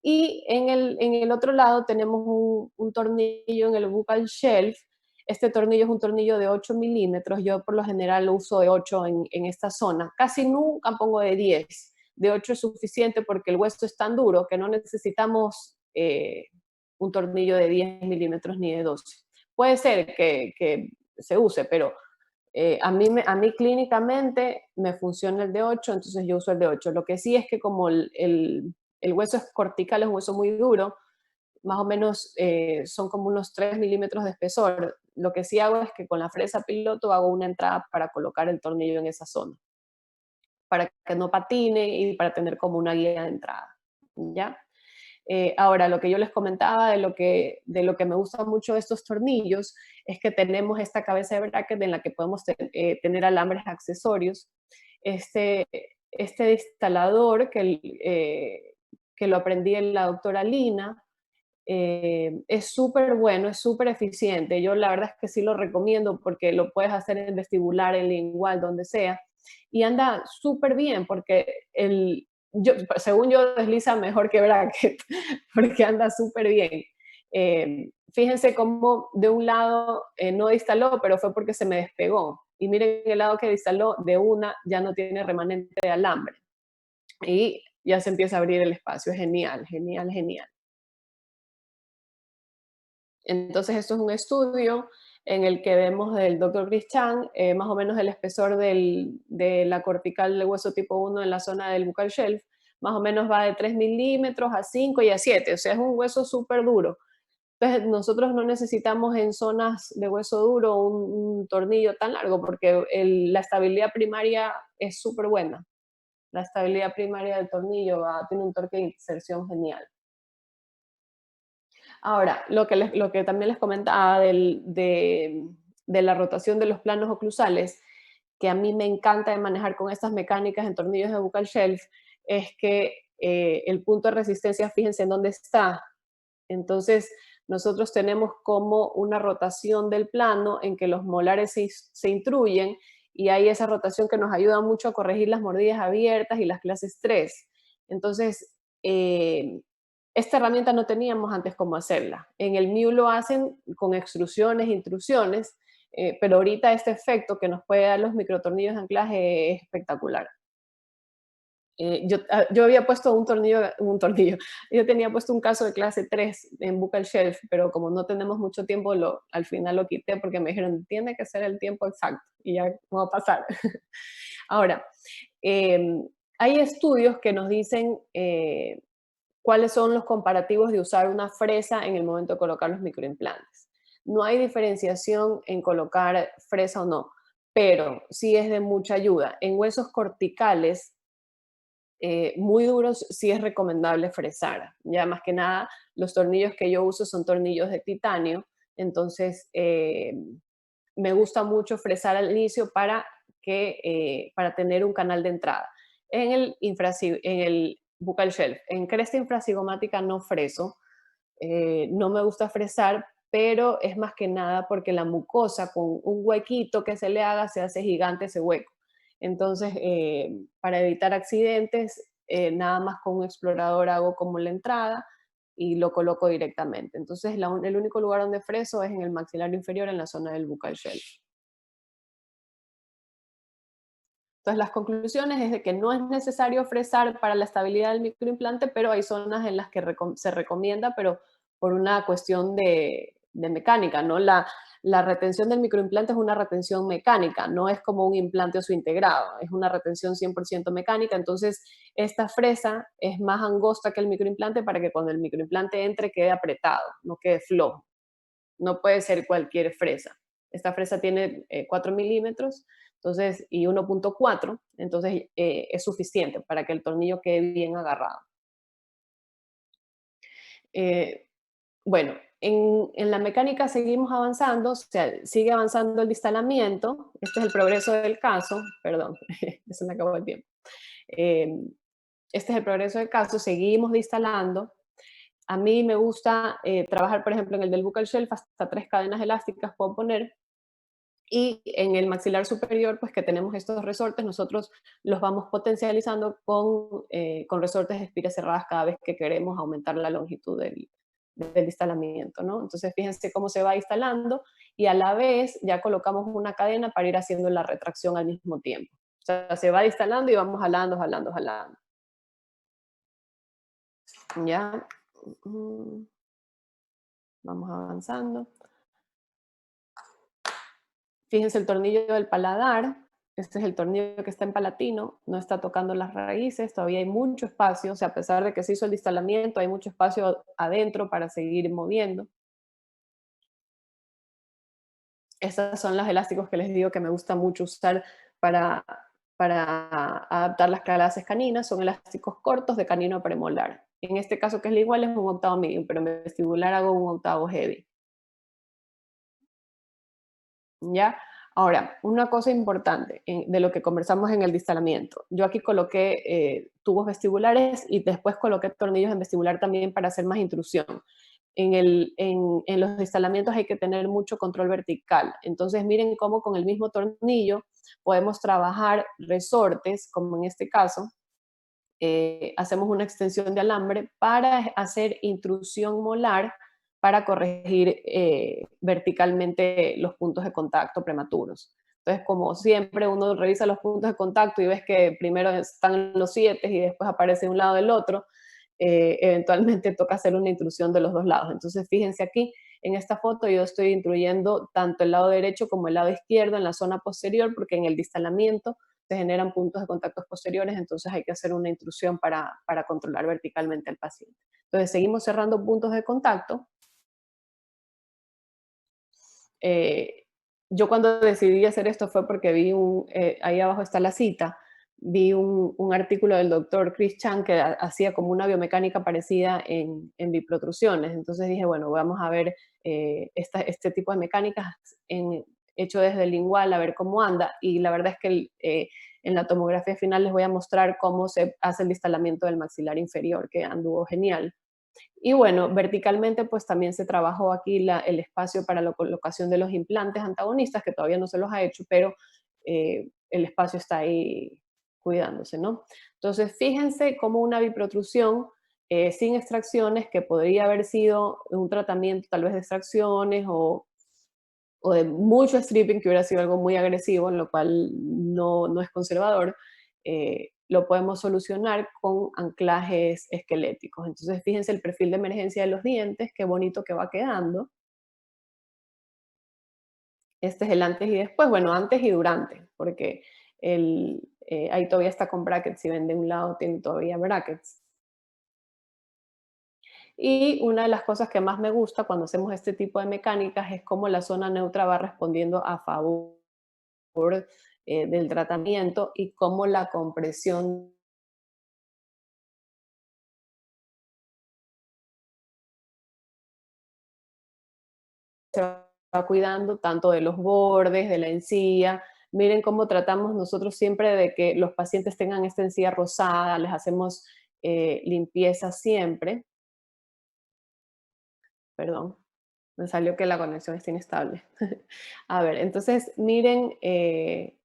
Y en el otro lado tenemos un tornillo en el buccal shelf. Este tornillo es un tornillo de 8 milímetros. Yo por lo general lo uso de 8 en esta zona. Casi nunca pongo de 10. De 8 es suficiente porque el hueso es tan duro que no necesitamos un tornillo de 10 milímetros ni de 12. Puede ser que se use, pero a mí clínicamente me funciona el de 8, entonces yo uso el de 8. Lo que sí es que como el hueso es cortical, es un hueso muy duro, más o menos son como unos 3 milímetros de espesor. Lo que sí hago es que con la fresa piloto hago una entrada para colocar el tornillo en esa zona, para que no patine y para tener como una guía de entrada, ¿ya? Ahora, lo que yo les comentaba de lo que me gusta mucho de estos tornillos es que tenemos esta cabeza de bracket en la que podemos tener alambres accesorios. Este, este instalador que lo aprendí en la doctora Lina, es súper bueno, es súper eficiente. Yo la verdad es que sí lo recomiendo porque lo puedes hacer en vestibular, en lingual, donde sea. Y anda súper bien porque según yo desliza mejor que bracket, porque anda súper bien. Fíjense cómo de un lado no distaló, pero fue porque se me despegó. Y miren el lado que distaló, de una ya no tiene remanente de alambre. Y ya se empieza a abrir el espacio. Es genial, genial, genial. Entonces, esto es un estudio en el que vemos del doctor Chris Chang, más o menos el espesor de la cortical del hueso tipo 1 en la zona del buccal shelf, más o menos va de 3 milímetros a 5 y a 7, o sea, es un hueso súper duro. Entonces, nosotros no necesitamos en zonas de hueso duro un tornillo tan largo porque la estabilidad primaria es súper buena. La estabilidad primaria del tornillo tiene un torque de inserción genial. Ahora, lo que también les comentaba de la rotación de los planos oclusales, que a mí me encanta de manejar con estas mecánicas en tornillos de buccal shelf, es que el punto de resistencia, fíjense en dónde está. Entonces, nosotros tenemos como una rotación del plano en que los molares se intruyen y hay esa rotación que nos ayuda mucho a corregir las mordidas abiertas y las clases 3. Entonces, esta herramienta no teníamos antes cómo hacerla. En el MIU lo hacen con extrusiones, intrusiones, pero ahorita este efecto que nos puede dar los microtornillos de anclaje es espectacular. Yo había puesto un tornillo, yo tenía puesto un caso de clase 3 en buccal shelf, pero como no tenemos mucho tiempo, al final lo quité porque me dijeron, tiene que ser el tiempo exacto, y ya no va a pasar. Ahora, hay estudios que nos dicen cuáles son los comparativos de usar una fresa en el momento de colocar los microimplantes. No hay diferenciación en colocar fresa o no, pero sí es de mucha ayuda. En huesos corticales muy duros sí es recomendable fresar. Ya más que nada, los tornillos que yo uso son tornillos de titanio, entonces me gusta mucho fresar al inicio para tener un canal de entrada. En el buccal shelf, en cresta infracigomática no freso, no me gusta fresar pero es más que nada porque la mucosa con un huequito que se le haga se hace gigante ese hueco. Entonces, para evitar accidentes, nada más con un explorador hago como la entrada y lo coloco directamente. Entonces, el único lugar donde freso es en el maxilar inferior, en la zona del buccal shell. Entonces, las conclusiones es de que no es necesario fresar para la estabilidad del microimplante, pero hay zonas en las que se recomienda, pero por una cuestión de mecánica, ¿no? La retención del microimplante es una retención mecánica, no es como un implante oso integrado, es una retención 100% mecánica. Entonces, esta fresa es más angosta que el microimplante para que cuando el microimplante entre quede apretado, no quede flojo. No puede ser cualquier fresa. Esta fresa tiene 4 milímetros entonces, y 1.4, entonces es suficiente para que el tornillo quede bien agarrado. Eh, bueno, en la mecánica seguimos avanzando, o sea, sigue avanzando el distalamiento. Este es el progreso del caso, perdón, se me acabó el tiempo. Eh, este es el progreso del caso, seguimos distalando. A mí me gusta trabajar, por ejemplo, en el del buccal shelf, hasta 3 cadenas elásticas puedo poner, y en el maxilar superior, pues que tenemos estos resortes, nosotros los vamos potencializando con resortes de espiras cerradas cada vez que queremos aumentar la longitud del instalamiento, ¿no? Entonces, fíjense cómo se va instalando y a la vez ya colocamos una cadena para ir haciendo la retracción al mismo tiempo. O sea, se va instalando y vamos jalando, jalando, jalando. Ya, mm, vamos avanzando. Fíjense el tornillo del paladar, este es el tornillo que está en palatino, no está tocando las raíces, todavía hay mucho espacio, o sea, a pesar de que se hizo el instalamiento, hay mucho espacio adentro para seguir moviendo. Estos son los elásticos que les digo que me gusta mucho usar para, para adaptar las clases caninas, son elásticos cortos de canino premolar. En este caso, que es igual, es un octavo medium, pero en vestibular hago un octavo heavy. ¿Ya? Ahora, una cosa importante de lo que conversamos en el distalamiento. Yo aquí coloqué tubos vestibulares y después coloqué tornillos en vestibular también para hacer más intrusión. En los instalamientos hay que tener mucho control vertical. Entonces, miren cómo con el mismo tornillo podemos trabajar resortes, como en este caso. Hacemos una extensión de alambre para hacer intrusión molar para corregir verticalmente los puntos de contacto prematuros. Entonces, como siempre, uno revisa los puntos de contacto y ves que primero están los 7 y después aparece un lado del otro, eventualmente toca hacer una intrusión de los dos lados. Entonces, fíjense aquí, en esta foto yo estoy intruyendo tanto el lado derecho como el lado izquierdo en la zona posterior, porque en el distalamiento se generan puntos de contactos posteriores, entonces hay que hacer una intrusión para controlar verticalmente al paciente. Entonces, seguimos cerrando puntos de contacto. Eh, yo cuando decidí hacer esto fue porque ahí abajo está la cita, vi un artículo del doctor Chris Chan que hacía como una biomecánica parecida en biprotrusiones. Entonces dije, bueno, vamos a ver este tipo de mecánicas hecho desde el lingual, a ver cómo anda. Y la verdad es que en la tomografía final les voy a mostrar cómo se hace el instalamiento del maxilar inferior, que anduvo genial. Y bueno, verticalmente pues también se trabajó aquí el espacio para la colocación de los implantes antagonistas, que todavía no se los ha hecho, pero el espacio está ahí cuidándose, ¿no? Entonces, fíjense cómo una biprotrusión sin extracciones, que podría haber sido un tratamiento tal vez de extracciones o de mucho stripping, que hubiera sido algo muy agresivo, en lo cual no es conservador, lo podemos solucionar con anclajes esqueléticos. Entonces, fíjense el perfil de emergencia de los dientes, qué bonito que va quedando. Este es el antes y después, bueno, antes y durante, porque ahí todavía está con brackets, si ven de un lado tiene todavía brackets. Y una de las cosas que más me gusta cuando hacemos este tipo de mecánicas es cómo la zona neutra va respondiendo a favor del tratamiento y cómo la compresión se va cuidando tanto de los bordes, de la encía. Miren cómo tratamos nosotros siempre de que los pacientes tengan esta encía rosada, les hacemos limpieza siempre. Perdón. Me salió que la conexión está inestable. A ver, entonces miren,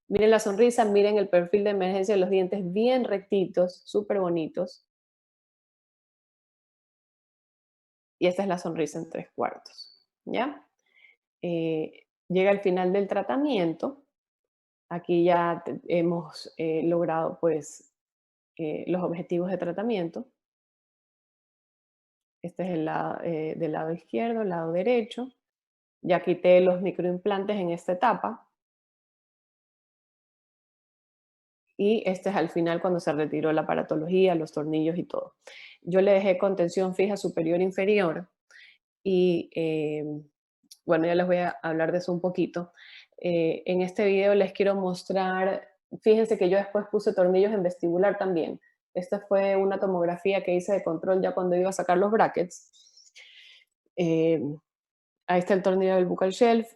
miren la sonrisa, miren el perfil de emergencia de los dientes bien rectitos, súper bonitos. Y esta es la sonrisa en 3/4, ¿ya? Llega el final del tratamiento. Aquí ya hemos logrado pues los objetivos de tratamiento. Este es el lado, del lado izquierdo, el lado derecho. Ya quité los microimplantes en esta etapa. Y este es al final cuando se retiró la aparatología, los tornillos y todo. Yo le dejé contención fija superior e inferior y bueno, ya les voy a hablar de eso un poquito. En este video les quiero mostrar, fíjense que yo después puse tornillos en vestibular también. Esta fue una tomografía que hice de control ya cuando iba a sacar los brackets. Eh, Ahí está el tornillo del buccal shelf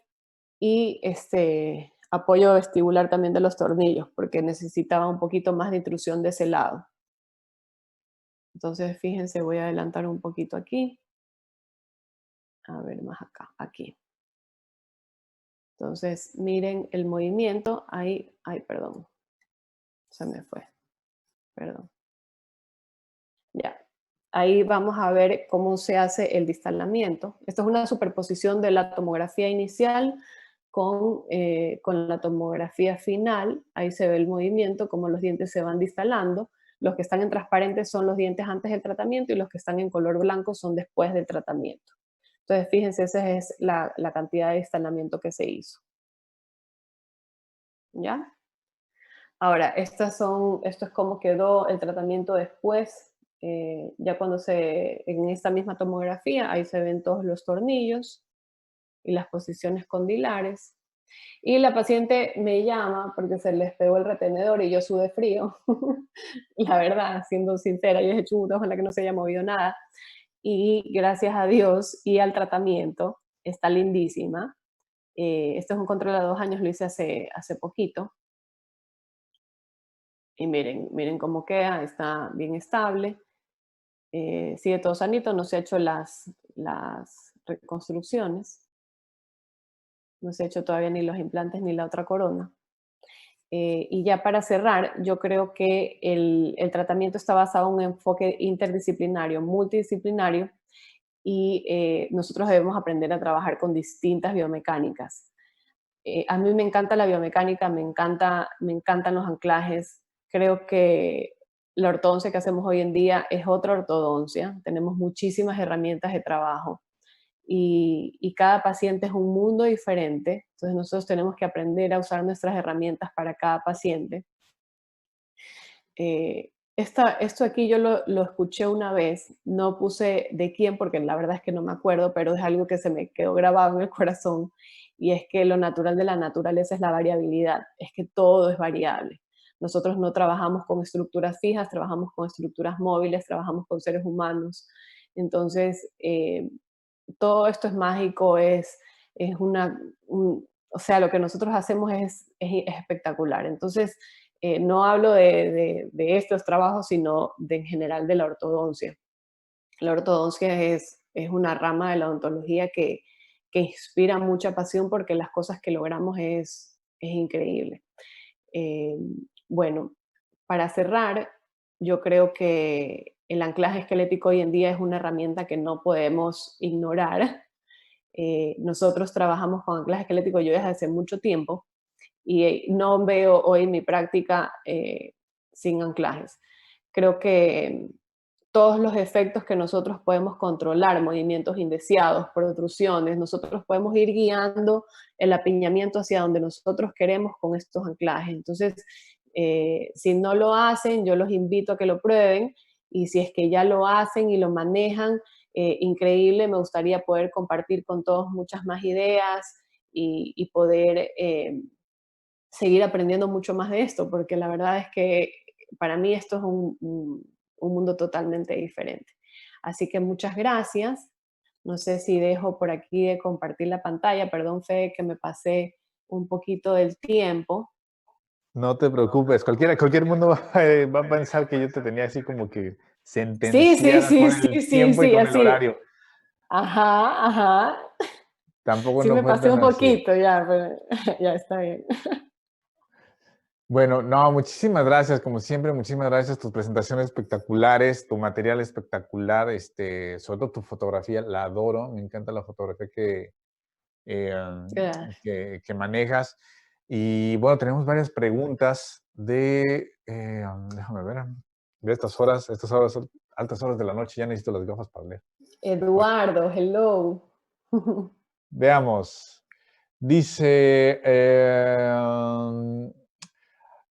y este apoyo vestibular también de los tornillos, porque necesitaba un poquito más de intrusión de ese lado. Entonces, fíjense, voy a adelantar un poquito aquí. A ver, más acá, aquí. Entonces, miren el movimiento. Ahí, ay, perdón, se me fue, perdón. Ya. Ahí vamos a ver cómo se hace el distalamiento. Esto es una superposición de la tomografía inicial con la tomografía final. Ahí se ve el movimiento, cómo los dientes se van distalando. Los que están en transparente son los dientes antes del tratamiento y los que están en color blanco son después del tratamiento. Entonces, fíjense, esa es la cantidad de distalamiento que se hizo. ¿Ya? Ahora, esto es cómo quedó el tratamiento después, ya en esta misma tomografía, ahí se ven todos los tornillos y las posiciones condilares. Y la paciente me llama porque se les pegó el retenedor y yo sudé frío. La verdad, siendo sincera, yo dije, chuta, ojalá que no se haya movido nada. Y gracias a Dios y al tratamiento, está lindísima. Esto es un control a 2 años, lo hice hace poquito. Y miren cómo queda, está bien estable, sigue todo sanito, no se ha hecho las reconstrucciones, no se ha hecho todavía ni los implantes ni la otra corona. Y ya para cerrar, yo creo que el tratamiento está basado en un enfoque interdisciplinario, multidisciplinario, y nosotros debemos aprender a trabajar con distintas biomecánicas. A mí me encanta la biomecánica, me encantan los anclajes. Creo que la ortodoncia que hacemos hoy en día es otra ortodoncia. Tenemos muchísimas herramientas de trabajo y cada paciente es un mundo diferente. Entonces nosotros tenemos que aprender a usar nuestras herramientas para cada paciente. Esto aquí yo lo escuché una vez, no puse de quién porque la verdad es que no me acuerdo, pero es algo que se me quedó grabado en el corazón y es que lo natural de la naturaleza es la variabilidad, es que todo es variable. Nosotros no trabajamos con estructuras fijas, trabajamos con estructuras móviles, trabajamos con seres humanos. Entonces, todo esto es mágico, es o sea, lo que nosotros hacemos es espectacular. Entonces, no hablo de estos trabajos, sino en general de la ortodoncia. La ortodoncia es una rama de la odontología que inspira mucha pasión porque las cosas que logramos es increíble. Eh, bueno, para cerrar, yo creo que el anclaje esquelético hoy en día es una herramienta que no podemos ignorar. Nosotros trabajamos con anclaje esquelético yo desde hace mucho tiempo y no veo hoy mi práctica sin anclajes. Creo que todos los efectos que nosotros podemos controlar, movimientos indeseados, protrusiones, nosotros podemos ir guiando el apiñamiento hacia donde nosotros queremos con estos anclajes. Entonces, si no lo hacen, yo los invito a que lo prueben y si es que ya lo hacen y lo manejan, increíble, me gustaría poder compartir con todos muchas más ideas y poder seguir aprendiendo mucho más de esto, porque la verdad es que para mí esto es un mundo totalmente diferente. Así que muchas gracias. No sé si dejo por aquí de compartir la pantalla. Perdón, Fede, que me pasé un poquito del tiempo. No te preocupes, cualquier mundo va a pensar que yo te tenía así como que Sí, sí, sentenciada sí, con sí, el sí, tiempo y sí, con el así. horario. Ajá, ajá. tampoco Sí no me fue pasé tan un así. poquito, ya, pero ya está bien. Bueno, no, muchísimas gracias, como siempre, muchísimas gracias, tus presentaciones espectaculares, tu material espectacular, sobre todo tu fotografía, la adoro, me encanta la fotografía eh, Gracias. que manejas. Y bueno, tenemos varias preguntas déjame ver, de estas horas, altas horas de la noche, ya necesito las gafas para leer. Eduardo, hello. Veamos, dice,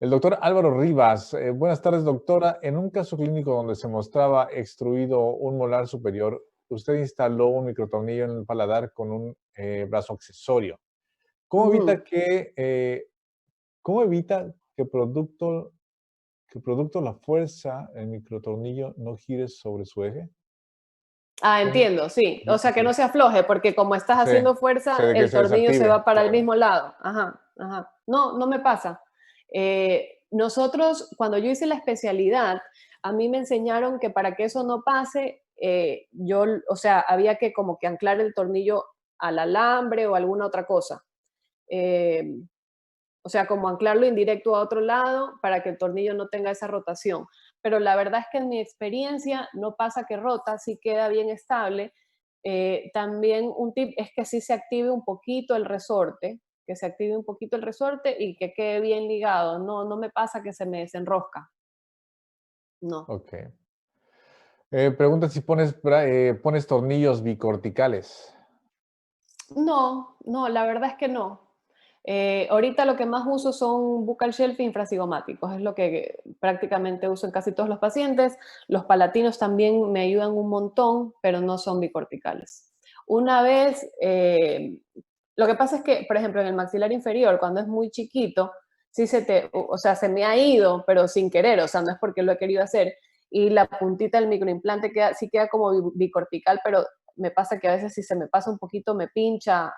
el doctor Álvaro Rivas, buenas tardes, doctora. En un caso clínico donde se mostraba extruido un molar superior, usted instaló un microtornillo en el paladar con un brazo accesorio. ¿Cómo evita Ujú. que, cómo evita que producto la fuerza, el microtornillo no gire sobre su eje? Ah, ¿Cómo entiendo, sí. O evita sea, que que no se afloje, porque como estás haciendo fuerza, de que el se tornillo se desactive? va para el Claro. mismo lado. Ajá, ajá. No, no me pasa. Nosotros, cuando yo hice la especialidad, a mí me enseñaron que para que eso no pase, o sea, había que como que anclar el tornillo al alambre o alguna otra cosa. Eh, o sea, como anclarlo indirecto a otro lado para que el tornillo no tenga esa rotación. Pero la verdad es que en mi experiencia no pasa que rota, sí queda bien estable. También un tip es que sí se active un poquito el resorte, que se active un poquito el resorte y que quede bien ligado. No, no me pasa que se me desenrosca. No. Ok. Pregunta si pones tornillos bicorticales. No, no, la verdad es que no. Ahorita lo que más uso son buccal shelf infrasigomáticos, es lo que prácticamente uso en casi todos los pacientes. Los palatinos también me ayudan un montón, pero no son bicorticales. Una vez, lo que pasa es que, por ejemplo, en el maxilar inferior, cuando es muy chiquito, sí o sea, se me ha ido, pero sin querer, o sea, no es porque lo he querido hacer. Y la puntita del microimplante sí queda como bicortical, pero me pasa que a veces si se me pasa un poquito me pincha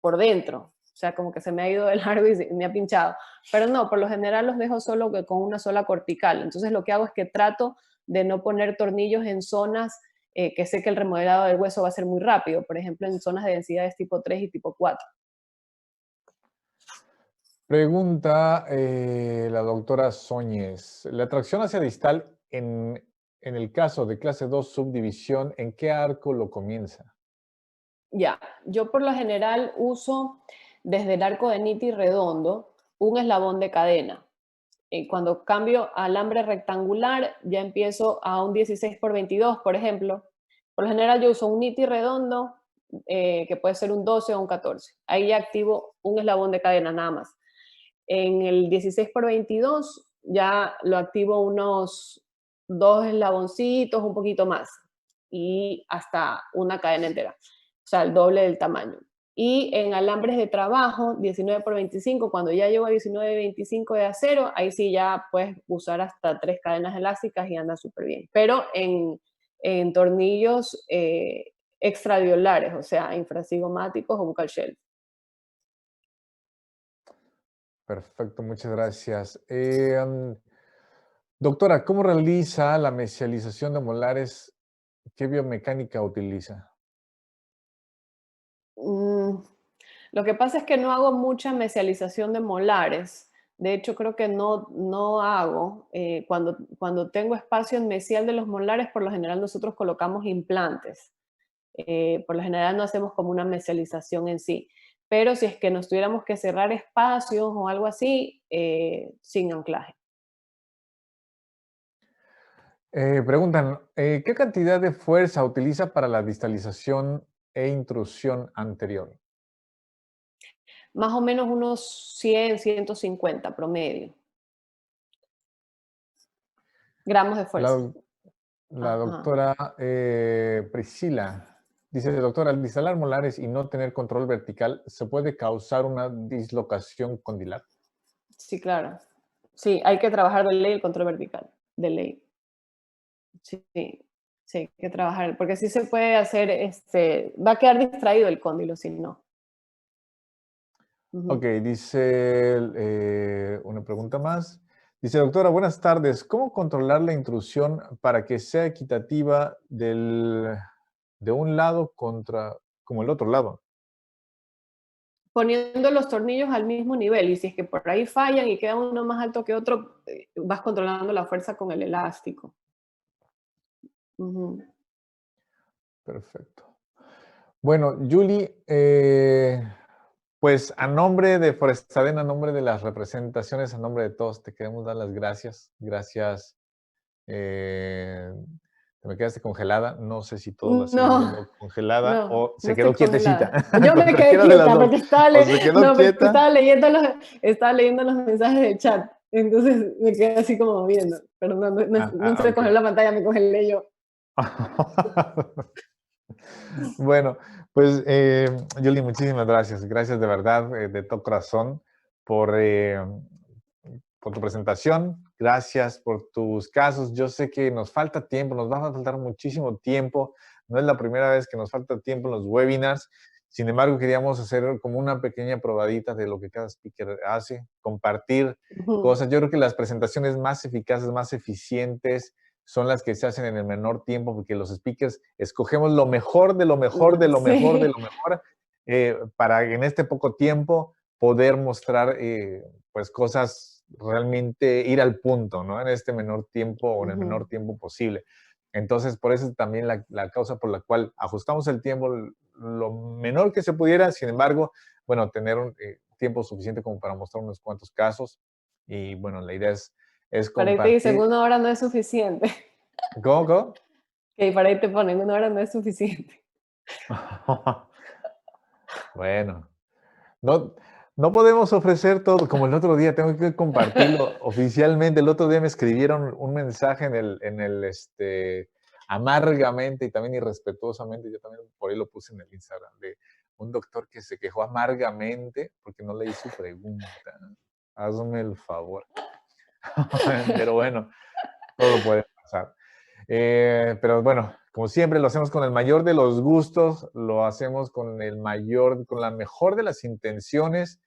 por dentro. O sea, como que se me ha ido de largo y me ha pinchado. Pero no, por lo general los dejo solo con una sola cortical. Entonces lo que hago es que trato de no poner tornillos en zonas que sé que el remodelado del hueso va a ser muy rápido. Por ejemplo, en zonas de densidades tipo 3 y tipo 4. Pregunta la doctora Soñez. La tracción hacia distal en el caso de clase 2 subdivisión, ¿en qué arco lo comienza? Ya, yo por lo general uso desde el arco de Nitti redondo un eslabón de cadena. Cuando cambio a alambre rectangular, ya empiezo a un 16 por 22, por ejemplo. Por lo general yo uso un niti redondo, que puede ser un 12 o un 14. Ahí ya activo un eslabón de cadena nada más. En el 16 por 22 ya lo activo unos dos eslaboncitos, un poquito más, y hasta una cadena entera, o sea, el doble del tamaño. Y en alambres de trabajo, 19 por 25, cuando ya llego a 19,25 de acero, ahí sí ya puedes usar hasta 3 cadenas elásticas y anda súper bien. Pero en tornillos extradiolares, o sea, infrasigomáticos o buccal shell. Perfecto, muchas gracias. Doctora, ¿cómo realiza la mesialización de molares? ¿Qué biomecánica utiliza? Mm, lo que pasa es que no hago mucha mesialización de molares. De hecho, creo que no hago. Cuando tengo espacio en mesial de los molares, por lo general nosotros colocamos implantes. Por lo general no hacemos como una mesialización en sí. Pero si es que nos tuviéramos que cerrar espacios o algo así, sin anclaje. Preguntan, ¿qué cantidad de fuerza utiliza para la distalización e intrusión anterior? Más o menos unos 100, 150 promedio gramos de La, fuerza. la Ajá. doctora Priscila dice, doctora, al distalar molares y no tener control vertical, ¿se puede causar una dislocación condilar? Sí, claro. Sí, hay que trabajar de ley el control vertical, de ley. Sí, sí, hay que trabajar, porque sí se puede hacer, va a quedar distraído el cóndilo si no. Ok, Ujú. dice una pregunta más. Dice, doctora, buenas tardes. ¿Cómo controlar la intrusión para que sea equitativa de un lado como el otro lado? poniendo los tornillos al mismo nivel, y si es que por ahí fallan y queda uno más alto que otro, vas controlando la fuerza con el elástico. Ujú. Perfecto. Bueno, Julie, pues a nombre de Forestaden, a nombre de las representaciones, a nombre de todos, te queremos dar las gracias. Gracias. eh, Te me quedaste congelada. No sé si todo la sigues No, viendo congelada no, o no se estoy quedó quietecita. congelada. Yo Con me quedé cualquiera de las quieta dos. porque O se quedó no, porque quieta. estaba leyendo los mensajes del chat. Entonces me quedé así como viendo. Pero no se Ok. congeló la pantalla, me congelé yo. Bueno, pues, Julie, muchísimas gracias. Gracias de verdad, de todo corazón, por, por tu presentación. Gracias por tus casos. Yo sé que nos falta tiempo, nos va a faltar muchísimo tiempo. No es la primera vez que nos falta tiempo en los webinars. Sin embargo, queríamos hacer como una pequeña probadita de lo que cada speaker hace, compartir Ujú. cosas. Yo creo que las presentaciones más eficaces, más eficientes, son las que se hacen en el menor tiempo, porque los speakers escogemos lo mejor de lo mejor, de lo mejor, de Sí. lo mejor, para en este poco tiempo poder mostrar pues cosas realmente, ir al punto, ¿no? En este menor tiempo o en el menor Ujú. tiempo posible. Entonces, por eso es también la causa por la cual ajustamos el tiempo lo menor que se pudiera, sin embargo, bueno, tener un tiempo suficiente como para mostrar unos cuantos casos. Y bueno, la idea es Para ahí te dicen, compartir. 1 hora no es suficiente. ¿Cómo, cómo? Que para ahí te ponen, 1 hora no es suficiente. Bueno, no, no podemos ofrecer todo, como el otro día, tengo que compartirlo oficialmente. El otro día me escribieron un mensaje amargamente y también irrespetuosamente, yo también por ahí lo puse en el Instagram, de un doctor que se quejó amargamente porque no leí su pregunta. Hazme el favor. Pero bueno, todo puede pasar. Pero bueno, como siempre, lo hacemos con el mayor de los gustos, lo hacemos con con la mejor de las intenciones.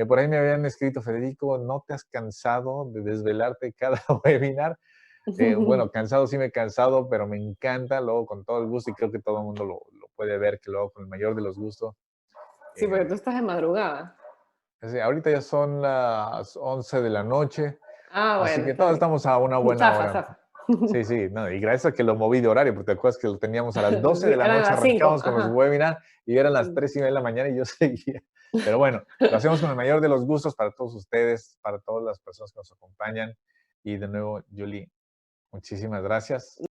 Por ahí me habían escrito, Federico, ¿no te has cansado de desvelarte cada webinar? Bueno, cansado sí me he cansado, pero me encanta, luego con todo el gusto, y creo que todo el mundo lo puede ver, que lo hago con el mayor de los gustos. Sí, Eh, porque tú estás de madrugada. Ahorita ya son las 11 de la noche, Ah, así bueno, que está todos bien. estamos a una buena Zafa, hora. zafa. Sí, sí, no, y gracias a que lo moví de horario, porque te acuerdas que lo teníamos a las 12 Sí, de la eran noche, las 5, arrancamos con los ajá. webinars y eran las 3:30 de la mañana y yo seguía. Pero bueno, lo hacemos con el mayor de los gustos para todos ustedes, para todas las personas que nos acompañan. Y de nuevo, Julie, muchísimas gracias.